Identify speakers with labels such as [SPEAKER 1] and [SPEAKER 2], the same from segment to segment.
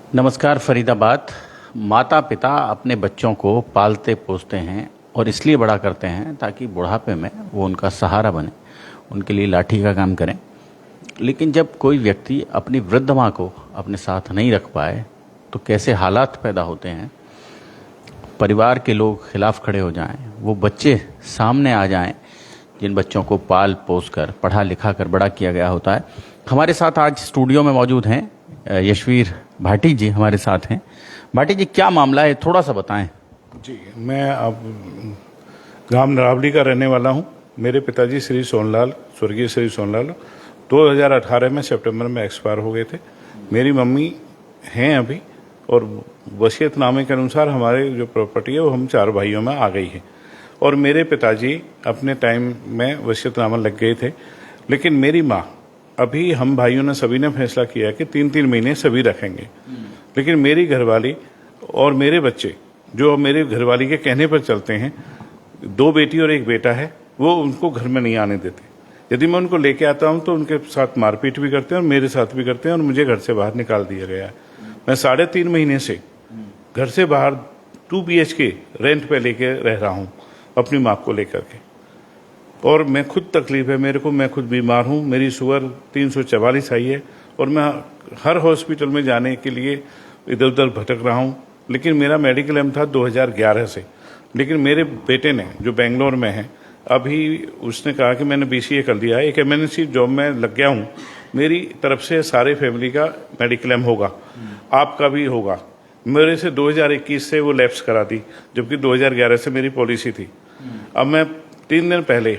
[SPEAKER 1] नमस्कार फरीदाबाद। माता पिता अपने बच्चों को पालते पोसते हैं और इसलिए बड़ा करते हैं ताकि बुढ़ापे में वो उनका सहारा बने, उनके लिए लाठी का काम करें। लेकिन जब कोई व्यक्ति अपनी वृद्ध माँ को अपने साथ नहीं रख पाए तो कैसे हालात पैदा होते हैं। परिवार के लोग खिलाफ खड़े हो जाएं, वो बच्चे सामने आ जाएं जिन बच्चों को पाल पोस कर पढ़ा लिखा कर बड़ा किया गया होता है। हमारे साथ आज स्टूडियो में मौजूद हैं यशवीर भाटी जी हमारे साथ हैं। भाटी जी, क्या मामला है, थोड़ा सा बताएं।
[SPEAKER 2] जी, मैं अब गांव नरावली का रहने वाला हूं। मेरे पिताजी श्री सोनलाल, स्वर्गीय श्री सोनलाल 2018 में सितंबर में एक्सपायर हो गए थे। मेरी मम्मी हैं अभी, और वसीयतनामे के अनुसार हमारे जो प्रॉपर्टी है वो हम 4 भाइयों में आ गई है। और मेरे पिताजी अपने टाइम में वसीयतनामा लग गए थे, लेकिन मेरी माँ, अभी हम भाइयों ने सभी ने फैसला किया कि 3-3 महीने सभी रखेंगे। लेकिन मेरी घरवाली और मेरे बच्चे जो मेरे घरवाली के कहने पर चलते हैं, 2 बेटी और 1 बेटा है, वो उनको घर में नहीं आने देते। यदि मैं उनको लेके आता हूं तो उनके साथ मारपीट भी करते हैं और मेरे साथ भी करते हैं, और मुझे घर से बाहर निकाल दिया गया है। मैं 3.5 महीने से घर से बाहर 2 BHK रेंट पे लेके रह रहा हूँ अपनी माँ को लेकर के। और मैं खुद तकलीफ है मेरे को, मैं खुद बीमार हूँ, मेरी शुगर 344 आई है, और मैं हर हॉस्पिटल में जाने के लिए इधर उधर भटक रहा हूँ। लेकिन मेरा मेडिकल एम था 2011 से। लेकिन मेरे बेटे ने, जो बेंगलोर में है अभी, उसने कहा कि मैंने BCA कर लिया है, एक MNC जॉब में लग गया हूँ, मेरी तरफ से सारे फैमिली का मेडिकल एम होगा, आपका भी होगा। मेरे से 2021 से वो लैप्स करा दी, जबकि 2011 से मेरी पॉलिसी थी। अब मैं 3 दिन पहले,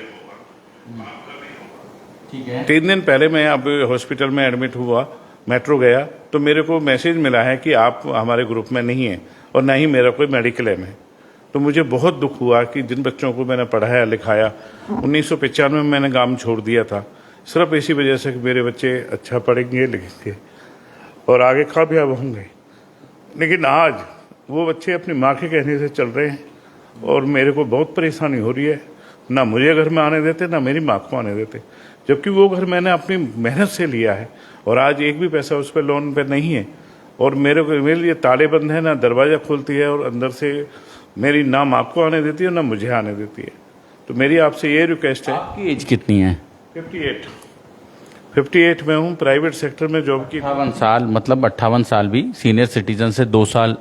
[SPEAKER 2] ठीक है, 3 दिन पहले मैं अब हॉस्पिटल में एडमिट हुआ, मेट्रो गया, तो मेरे को मैसेज मिला है कि आप हमारे ग्रुप में नहीं हैं और ना ही मेरा कोई मेडिकल एम है। तो मुझे बहुत दुख हुआ कि जिन बच्चों को मैंने पढ़ाया लिखाया, 1995 में मैंने गांव छोड़ दिया था, सिर्फ इसी वजह से कि मेरे बच्चे अच्छा पढ़ेंगे लिखेंगे और आगे कामयाब होंगे। लेकिन आज वो बच्चे अपनी माँ के कहने से चल रहे हैं और मेरे को बहुत परेशानी हो रही है। ना मुझे घर में आने देते, ना मेरी माँ को आने देते, जबकि वो घर मैंने अपनी मेहनत से लिया है और आज एक भी पैसा उस पर लोन पे नहीं है। और मेरे लिए ताले बंद है, ना दरवाजा खोलती है, और अंदर से मेरी ना माँ को आने देती है ना मुझे आने देती है। तो मेरी आपसे ये रिक्वेस्ट है।
[SPEAKER 1] आपकी एज कितनी है?
[SPEAKER 2] 58 में हूँ, प्राइवेट सेक्टर में जॉब की।
[SPEAKER 1] 58 साल, मतलब 58 साल भी सीनियर सिटीजन से 2 साल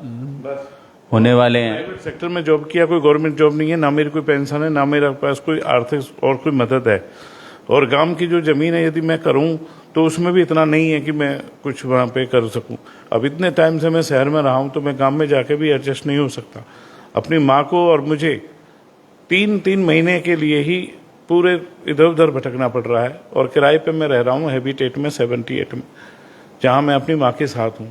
[SPEAKER 1] होने वाले हैं।
[SPEAKER 2] प्राइवेट सेक्टर में जॉब किया, कोई गवर्नमेंट जॉब नहीं है, ना मेरी कोई पेंशन है, ना मेरे पास कोई आर्थिक और कोई मदद है। और गांव की जो जमीन है यदि मैं करूं तो उसमें भी इतना नहीं है कि मैं कुछ वहां पे कर सकूं। अब इतने टाइम से मैं शहर में रहा हूं तो मैं गांव में जाके भी एडजस्ट नहीं हो सकता। अपनी माँ को और मुझे 3-3 महीने के लिए ही पूरे इधर उधर भटकना पड़ रहा है। और किराए पे मैं रह रहा हूँ हैबिटेट में 78 में, जहाँ मैं अपनी माँ के साथ हूँ।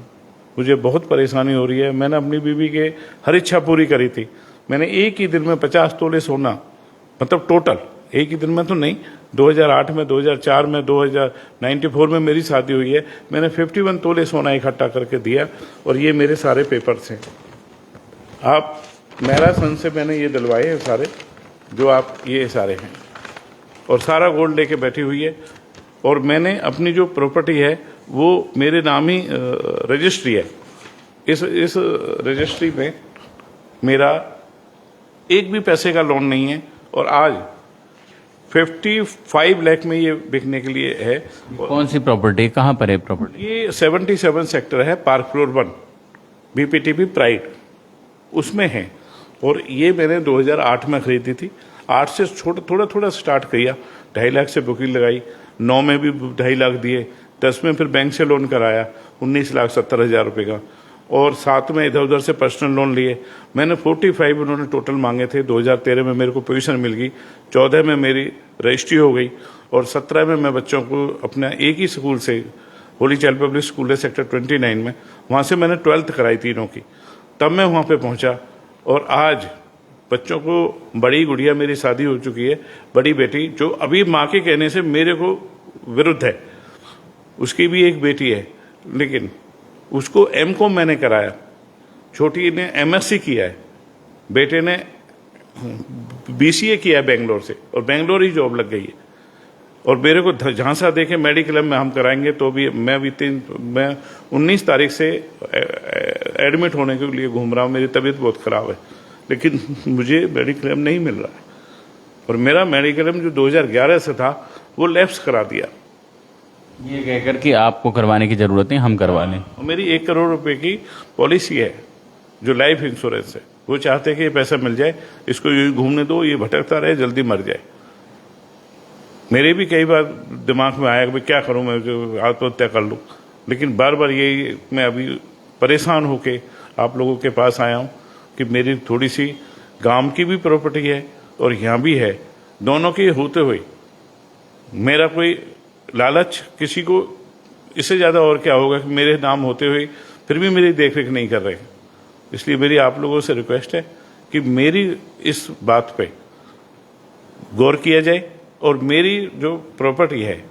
[SPEAKER 2] मुझे बहुत परेशानी हो रही है। मैंने अपनी बीवी के हर इच्छा पूरी करी थी। मैंने एक ही दिन में 50 तोले सोना, मतलब टोटल एक ही दिन में तो नहीं, 2008 में, 2004 में, 2094 में मेरी शादी हुई है। मैंने 51 तोले सोना इकट्ठा करके दिया, और ये मेरे सारे पेपर्स हैं। आप मैराथन से मैंने ये दिलवाए हैं सारे, जो आप ये सारे हैं, और सारा गोल्ड लेके बैठी हुई है। और मैंने अपनी जो प्रॉपर्टी है वो मेरे नाम ही रजिस्ट्री है। इस रजिस्ट्री में मेरा एक भी पैसे का लोन नहीं है, और आज 55 लाख में ये बिकने के लिए है।
[SPEAKER 1] कौन सी प्रॉपर्टी, कहाँ पर है प्रॉपर्टी?
[SPEAKER 2] ये 77 सेक्टर है, पार्क फ्लोर 1, BPTP प्राइड, उसमें है। और ये मैंने 2008 में खरीदी थी। 8 से थोड़ा थोड़ा स्टार्ट किया, 2.5 लाख से बुकिंग लगाई, 9 में भी 2.5 लाख दिए, 10 में फिर बैंक से लोन कराया 19,70,000 रुपये का, और 7 में इधर उधर से पर्सनल लोन लिए। मैंने 45 उन्होंने टोटल मांगे थे। 2013 में मेरे को पोजीशन मिल गई, 14 में मेरी रजिस्ट्री हो गई, और 17 में मैं बच्चों को अपना एक ही स्कूल से, होली चाइल्ड पब्लिक स्कूल है सेक्टर 29 में, वहाँ से मैंने 12th कराई तीनों की। तब मैं वहाँ पे पहुँचा, और आज बच्चों को, बड़ी गुड़िया मेरी शादी हो चुकी है, बड़ी बेटी जो अभी माँ के कहने से मेरे को विरुद्ध है, उसकी भी एक बेटी है, लेकिन उसको M.Com मैंने कराया, छोटी ने MSc किया है, बेटे ने BCA किया है बेंगलोर से, और बेंगलोर ही जॉब लग गई है। और मेरे को झांसा देके मेडिक्लेम में हम कराएंगे, तो भी मैं 19 तारीख से एडमिट होने के लिए घूम रहा हूँ। मेरी तबीयत बहुत खराब है, लेकिन मुझे मेडिक्लेम नहीं मिल रहा है। और मेरा मेडिक्लेम जो 2011 से था वो लैप्स करा दिया।
[SPEAKER 1] ये कहकर कि आपको करवाने की जरूरत नहीं, हम करवा लें।
[SPEAKER 2] और मेरी 1 करोड़ रुपए की पॉलिसी है जो लाइफ इंश्योरेंस है। वो चाहते हैं कि ये पैसा मिल जाए, इसको ये घूमने दो, ये भटकता रहे, जल्दी मर जाए। मेरे भी कई बार दिमाग में आया कि क्या करूं, मैं आत्महत्या कर लूं, लेकिन बार बार ये मैं अभी परेशान होके आप लोगों के पास आया हूं कि मेरी थोड़ी सी गांव की भी प्रॉपर्टी है और यहाँ भी है, दोनों के होते हुए मेरा कोई लालच किसी को इससे ज़्यादा और क्या होगा कि मेरे नाम होते हुए फिर भी मेरी देखरेख नहीं कर रहे। इसलिए मेरी आप लोगों से रिक्वेस्ट है कि मेरी इस बात पे गौर किया जाए और मेरी जो प्रॉपर्टी है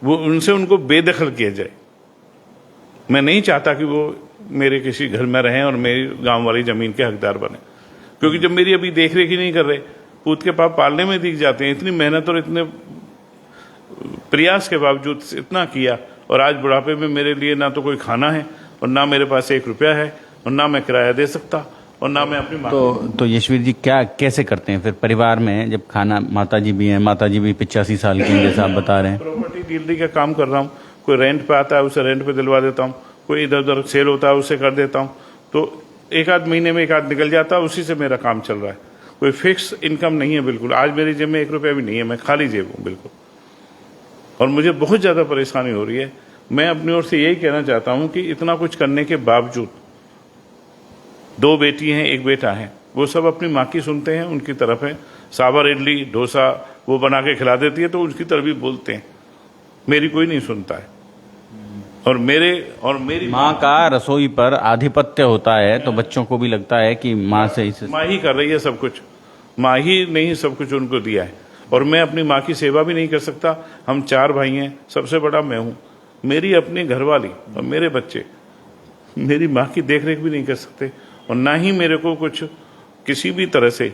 [SPEAKER 2] वो उनसे उनको बेदखल किया जाए। मैं नहीं चाहता कि वो मेरे किसी घर में रहें और मेरी गांव वाली जमीन के हकदार बने, क्योंकि जब मेरी अभी देखरेख ही नहीं कर रहे, पूत के पाप पालने में दिख जाते हैं। इतनी मेहनत और इतने प्रयास के बावजूद इतना किया, और आज बुढ़ापे में मेरे लिए ना तो कोई खाना है और ना मेरे पास 1 रुपया है और ना मैं किराया दे सकता और ना मैं अपनी
[SPEAKER 1] तो यशवीर जी क्या कैसे करते हैं फिर परिवार में, जब खाना, माताजी भी हैं, माताजी भी 85 साल की हैं जैसा आप बता रहे हैं।
[SPEAKER 2] प्रॉपर्टी डीलरी का काम कर रहा हूँ। कोई रेंट पे आता है उसे रेंट पे दिलवा देता हूँ, कोई इधर उधर सेल होता है उसे कर देता हूँ, तो 1 आध महीने में 1 आध निकल जाता है, उसी से मेरा काम चल रहा है। कोई फिक्स इनकम नहीं है बिल्कुल। आज मेरी जेब में 1 रुपया भी नहीं है, मैं खाली जेब हूँ बिल्कुल, और मुझे बहुत ज्यादा परेशानी हो रही है। मैं अपनी ओर से यही कहना चाहता हूं कि इतना कुछ करने के बावजूद 2 बेटी हैं, 1 बेटा है, वो सब अपनी माँ की सुनते हैं, उनकी तरफ है। सांभर इडली डोसा वो बना के खिला देती है तो उसकी तरफ भी बोलते हैं, मेरी कोई नहीं सुनता है। और मेरी
[SPEAKER 1] माँ का रसोई पर आधिपत्य होता है तो बच्चों को भी लगता है कि माँ से इसे
[SPEAKER 2] माँ ही कर रही है सब कुछ, माँ ही नहीं सब कुछ उनको दिया है। और मैं अपनी माँ की सेवा भी नहीं कर सकता। हम 4 भाई हैं, सबसे बड़ा मैं हूं। मेरी अपनी घरवाली और मेरे बच्चे मेरी माँ की देखरेख भी नहीं कर सकते, और ना ही मेरे को कुछ किसी भी तरह से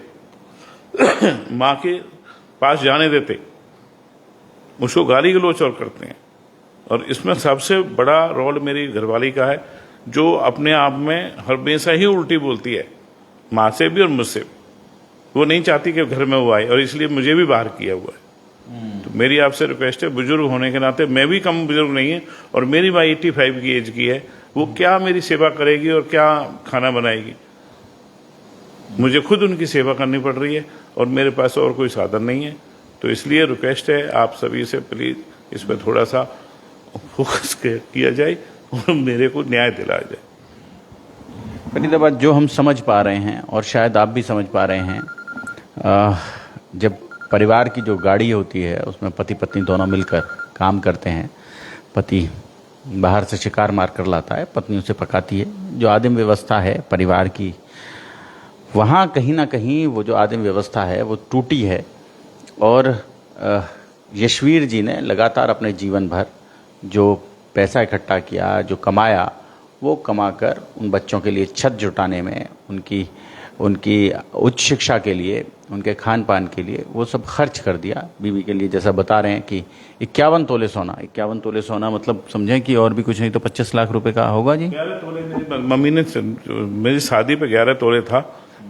[SPEAKER 2] माँ के पास जाने देते, मुझको गाली गलौच और करते हैं। और इसमें सबसे बड़ा रोल मेरी घरवाली का है, जो अपने आप में हमेशा ही उल्टी बोलती है, माँ से भी और मुझसे भी। वो नहीं चाहती कि घर में वो आए, और इसलिए मुझे भी बाहर किया हुआ है। तो मेरी आपसे रिक्वेस्ट है, बुजुर्ग होने के नाते, मैं भी कम बुजुर्ग नहीं है, और मेरी माँ 85 की एज की है, वो क्या मेरी सेवा करेगी और क्या खाना बनाएगी। मुझे खुद उनकी सेवा करनी पड़ रही है और मेरे पास और कोई साधन नहीं है। तो इसलिए रिक्वेस्ट है आप सभी से, प्लीज इस पर थोड़ा सा फोकस किया जाए और मेरे को न्याय दिलाया जाए।
[SPEAKER 1] फरीदाबाद जो हम समझ पा रहे हैं और शायद आप भी समझ पा रहे हैं, जब परिवार की जो गाड़ी होती है उसमें पति पत्नी दोनों मिलकर काम करते हैं, पति बाहर से शिकार मार कर लाता है, पत्नी उसे पकाती है, जो आदिम व्यवस्था है परिवार की, वहाँ कहीं ना कहीं वो जो आदिम व्यवस्था है वो टूटी है। और यशवीर जी ने लगातार अपने जीवन भर जो पैसा इकट्ठा किया, जो कमाया, वो कमाकर उन बच्चों के लिए छत जुटाने में, उनकी उच्च शिक्षा के लिए, उनके खान पान के लिए वो सब खर्च कर दिया। बीवी के लिए जैसा बता रहे हैं कि 51 तोले सोना, 51 तोले सोना मतलब समझें कि और भी कुछ नहीं तो 25 लाख रुपए का होगा जी।
[SPEAKER 2] 11 तोले मेरी मम्मी ने, मेरी शादी पे 11 तोले था,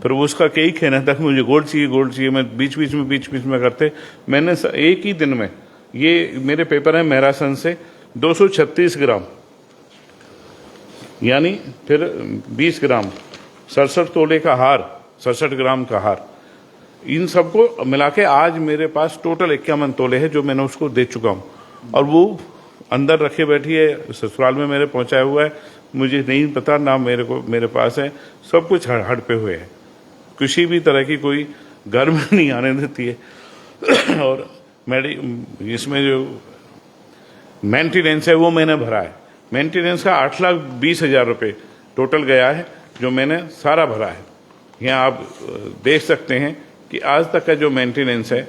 [SPEAKER 2] फिर वो उसका कई कहना था कि मुझे गोल्ड चाहिए। मैं बीच बीच में करते, मैंने एक ही दिन में, ये मेरे पेपर है मैरासन से, 236 ग्राम यानी फिर 20 ग्राम 67 तोले का हार, 67 ग्राम का हार, इन सबको मिला के आज मेरे पास टोटल 51 तोले है जो मैंने उसको दे चुका हूं। और वो अंदर रखे बैठी है, ससुराल में मेरे पहुंचाया हुआ है, मुझे नहीं पता ना मेरे पास है, सब कुछ हड़पे हुए है, किसी भी तरह की कोई घर में नहीं आने देती है। और इसमें जो मेंटेनेंस है वो मैंने भरा है, मेंटेनेंस का 8,20,000 रुपये टोटल गया है, जो मैंने सारा भरा है। यहाँ आप देख सकते हैं कि आज तक का जो मेंटेनेंस है।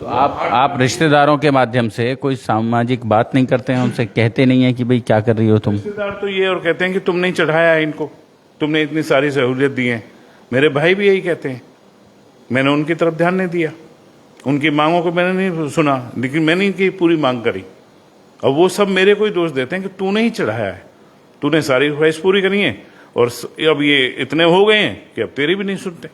[SPEAKER 1] तो आप रिश्तेदारों के माध्यम से कोई सामाजिक बात नहीं करते हैं, उनसे कहते नहीं है कि भाई क्या कर रही हो तुम?
[SPEAKER 2] रिश्तेदार तो ये और कहते हैं कि तुम नहीं चढ़ाया है इनको, तुमने इतनी सारी सहूलियत दी है। मेरे भाई भी यही कहते हैं, मैंने उनकी तरफ ध्यान नहीं दिया। उनकी मांगों को मैंने नहीं सुना, लेकिन मैंने इनकी पूरी मांग करी। और वो सब मेरे को ही दोष देते हैं कि तूने ही चढ़ाया है, तूने सारी ख्वाहिश पूरी करी है, और अब ये इतने हो गए हैं कि अब तेरी भी नहीं सुनते।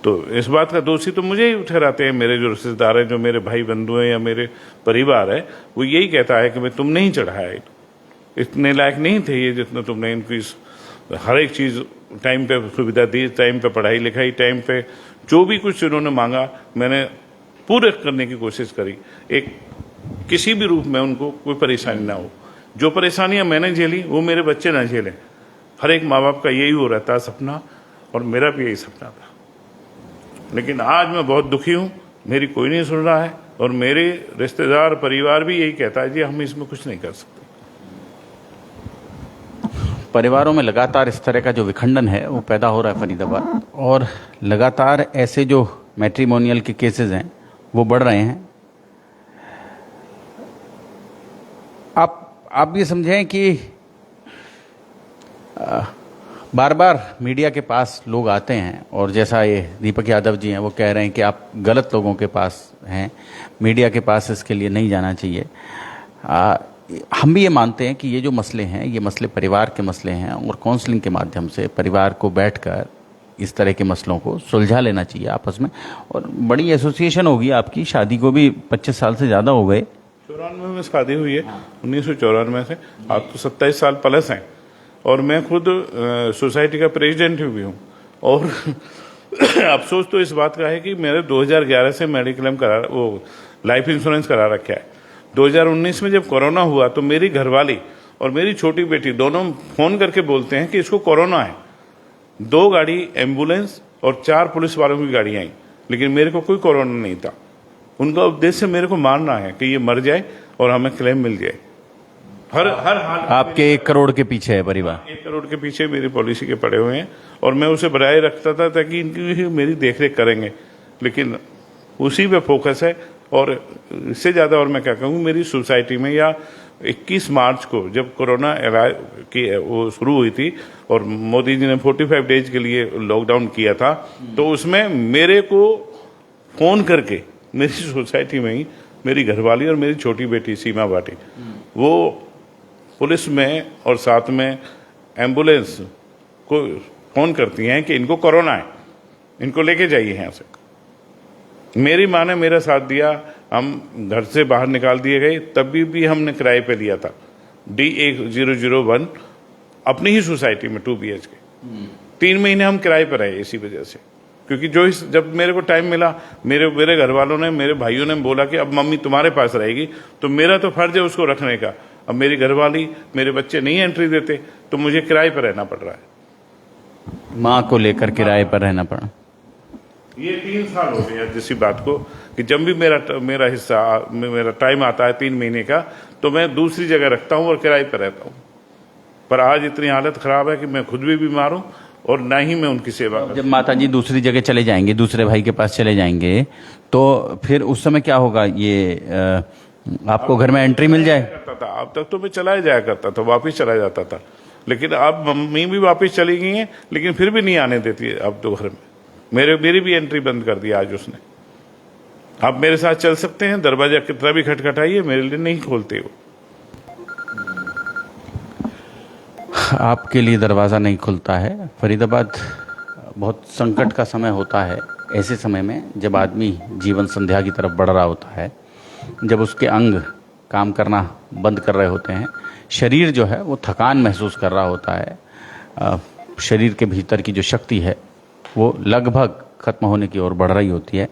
[SPEAKER 2] तो इस बात का दोषी तो मुझे ही ठहराते हैं। मेरे जो रिश्तेदार हैं, जो मेरे भाई बंधु हैं या मेरे परिवार है, वो यही कहता है कि भाई तुमने ही चढ़ाया है, इतने लायक नहीं थे ये जितना तुमने इनकी हर एक चीज़ टाइम पे सुविधा दी, टाइम पे पढ़ाई लिखाई, टाइम पे जो भी कुछ इन्होंने मांगा मैंने पूरे करने की कोशिश करी। एक किसी भी रूप में उनको कोई परेशानी ना हो। जो परेशानियां मैंने झेली वो मेरे बच्चे ना झेलें। हर एक माँ बाप का यही हो रहता है सपना, और मेरा भी यही सपना था। लेकिन आज मैं बहुत दुखी हूँ, मेरी कोई नहीं सुन रहा है, और मेरे रिश्तेदार परिवार भी यही कहता है जी हम इसमें कुछ नहीं कर सकते।
[SPEAKER 1] परिवारों में लगातार इस तरह का जो विखंडन है वो पैदा हो रहा है फरीदाबाद, और लगातार ऐसे जो मैट्रिमोनियल के केसेस हैं वो बढ़ रहे हैं। आप ये समझें कि बार बार मीडिया के पास लोग आते हैं, और जैसा ये दीपक यादव जी हैं वो कह रहे हैं कि आप गलत लोगों के पास हैं, मीडिया के पास इसके लिए नहीं जाना चाहिए। हम भी ये मानते हैं कि ये जो मसले हैं ये मसले परिवार के मसले हैं, और काउंसलिंग के माध्यम से परिवार को बैठकर इस तरह के मसलों को सुलझा लेना चाहिए आपस में। और बड़ी एसोसिएशन होगी आपकी, शादी को भी 25 साल से ज़्यादा हो गए।
[SPEAKER 2] 94 में शादी हुई है, 1994 से। आप तो 27 साल प्लस हैं, और मैं खुद सोसाइटी का प्रेसिडेंट भी हूँ। और अफसोस तो इस बात का है कि मेरे 2011 से मेडिक्लेम वो लाइफ इंश्योरेंस करा रखा है। 2019 में जब कोरोना हुआ तो मेरी घरवाली और मेरी छोटी बेटी दोनों फोन करके बोलते हैं कि इसको कोरोना है। 2 गाड़ी एम्बुलेंस और 4 पुलिस वालों की गाड़ियां आई, लेकिन मेरे को कोई कोरोना नहीं था। उनका उद्देश्य मेरे को मारना है कि ये मर जाए और हमें क्लेम मिल जाए। हर हाल
[SPEAKER 1] आपके 1 करोड़ के पीछे है परिवार,
[SPEAKER 2] 1 करोड़ के पीछे मेरी पॉलिसी के पड़े हुए हैं, और मैं उसे बनाए रखता था ताकि इनकी मेरी देखरेख करेंगे, लेकिन उसी पे फोकस है। और इससे ज़्यादा और मैं क्या कहूँ, मेरी सोसाइटी में या 21 मार्च को जब कोरोना की वो शुरू हुई थी और मोदी जी ने 45 डेज के लिए लॉकडाउन किया था, तो उसमें मेरे को फोन करके मेरी सोसाइटी में ही मेरी घरवाली और मेरी छोटी बेटी सीमा भाटी वो पुलिस में और साथ में एम्बुलेंस को फोन करती हैं कि इनको कोरोना है, इनको लेके जाइए यहाँ से। मेरी माँ ने मेरा साथ दिया, हम घर से बाहर निकाल दिए गए, तब भी हमने किराए पे लिया था D1001 अपनी ही सोसाइटी में 2 BHK। 3 महीने हम किराए पर रहे इसी वजह से, क्योंकि जब मेरे को टाइम मिला, मेरे घर वालों ने, मेरे भाइयों ने बोला कि अब मम्मी तुम्हारे पास रहेगी, तो मेरा तो फर्ज है उसको रखने का। अब मेरी घरवाली, मेरे बच्चे नहीं एंट्री देते, तो मुझे किराए पर रहना पड़ रहा है।
[SPEAKER 1] माँ को लेकर किराए पर रहना पड़ा।
[SPEAKER 2] ये 3 साल हो गए जिसी बात को कि जब भी मेरा हिस्सा, मेरा टाइम आता है 3 महीने का, तो मैं दूसरी जगह रखता हूँ और किराए पर रहता हूँ। पर आज इतनी हालत खराब है कि मैं खुद भी बीमार हूँ और ना ही मैं उनकी सेवा कर।
[SPEAKER 1] जब माता जी दूसरी जगह चले जाएंगे, दूसरे भाई के पास चले जाएंगे, तो फिर उस समय क्या होगा? ये आपको घर में एंट्री मिल जाए?
[SPEAKER 2] करता था, अब तक तो मैं चला ही जाया करता था, वापिस चला जाता था, लेकिन अब मम्मी भी वापिस चली गई हैं, लेकिन फिर भी नहीं आने देती है अब तो घर में। मेरी भी एंट्री बंद कर दी आज उसने। आप मेरे साथ चल सकते हैं, दरवाजा कितना भी खटखटाइए, मेरे लिए नहीं खोलते वो।
[SPEAKER 1] आपके लिए दरवाज़ा नहीं खुलता है। फरीदाबाद बहुत संकट का समय होता है, ऐसे समय में जब आदमी जीवन संध्या की तरफ बढ़ रहा होता है, जब उसके अंग काम करना बंद कर रहे होते हैं, शरीर जो है वो थकान महसूस कर रहा होता है, शरीर के भीतर की जो शक्ति है वो लगभग खत्म होने की ओर बढ़ रही होती है।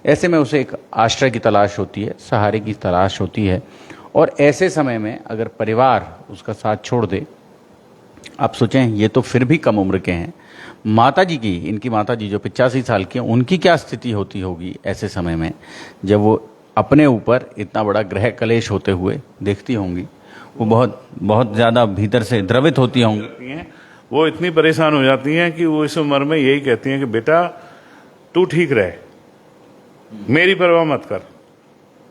[SPEAKER 1] ऐसे में उसे एक आश्रय की तलाश होती है, सहारे की तलाश होती है, और ऐसे समय में अगर परिवार उसका साथ छोड़ दे, आप सोचें ये तो फिर भी कम उम्र के हैं, माताजी की, इनकी माताजी जो 85 साल की हैं, उनकी क्या स्थिति होती होगी ऐसे समय में, जब वो अपने ऊपर इतना बड़ा ग्रह कलेश होते हुए देखती होंगी। वो बहुत बहुत ज़्यादा भीतर से द्रवित होती होंगी।
[SPEAKER 2] वो इतनी परेशान हो जाती हैं कि वो इस उम्र में यही कहती हैं कि बेटा तू ठीक रहे, मेरी परवाह मत कर।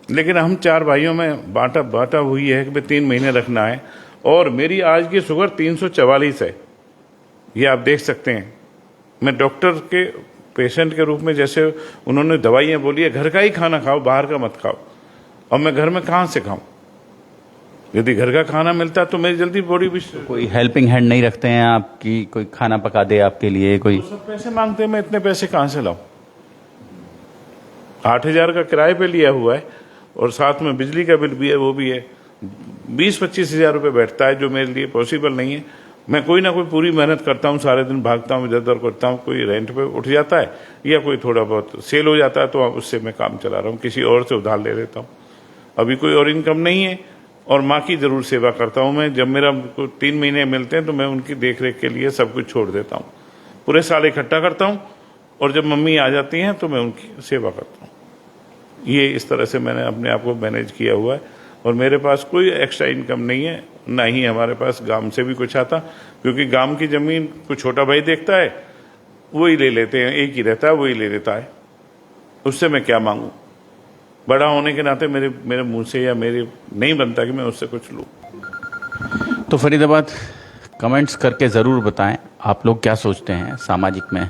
[SPEAKER 2] लेकिन हम 4 भाइयों में बांटा हुई है कि 3 महीने रखना है, और मेरी आज की शुगर 344 है, ये आप देख सकते हैं। मैं डॉक्टर के पेशेंट के रूप में जैसे उन्होंने दवाइयाँ बोली है, घर का ही खाना खाओ, बाहर का मत खाओ। अब मैं घर में कहाँ से खाऊं? यदि घर का खाना मिलता तो मेरी जल्दी बॉडी भी।
[SPEAKER 1] कोई हेल्पिंग हैंड नहीं रखते हैं आपकी, कोई खाना पका दे आपके लिए? कोई
[SPEAKER 2] सब पैसे मांगते हैं, मैं इतने पैसे कहाँ से लाऊं? 8,000 का किराए पे लिया हुआ है और साथ में बिजली का बिल भी है, वो भी है। 20-25 हजार रुपये बैठता है, जो मेरे लिए पॉसिबल नहीं है। मैं कोई ना कोई पूरी मेहनत करता हूँ, सारे दिन भागता हूँ, इधर उधर करता हूँ। कोई रेंट पे उठ जाता है या कोई थोड़ा बहुत सेल हो जाता है तो उससे मैं काम चला रहा हूँ, किसी और से उधार ले लेता हूँ। अभी कोई और इनकम नहीं है और माँ की जरूर सेवा करता हूँ मैं। जब मेरा 3 महीने मिलते हैं तो मैं उनकी देख रेख के लिए सब कुछ छोड़ देता हूँ, पूरे साल इकट्ठा करता हूँ और जब मम्मी आ जाती हैं तो मैं उनकी सेवा करता हूँ। ये इस तरह से मैंने अपने आप को मैनेज किया हुआ है और मेरे पास कोई एक्स्ट्रा इनकम नहीं है, ना ही हमारे पास गांव से भी कुछ आता, क्योंकि गांव की जमीन कोई छोटा भाई देखता है वही ले लेते हैं, एक ही रहता है वही ले लेता है, उससे मैं क्या मांगू? बड़ा होने के नाते मेरे मुंह से या मेरे नहीं बनता कि मैं उससे कुछ लूँ।
[SPEAKER 1] तो फरीदाबाद कमेंट्स करके ज़रूर बताएं आप लोग क्या सोचते हैं। सामाजिक में,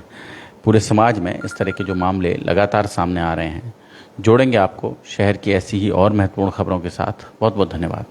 [SPEAKER 1] पूरे समाज में इस तरह के जो मामले लगातार सामने आ रहे हैं। जोड़ेंगे आपको शहर की ऐसी ही और महत्वपूर्ण खबरों के साथ। बहुत बहुत धन्यवाद।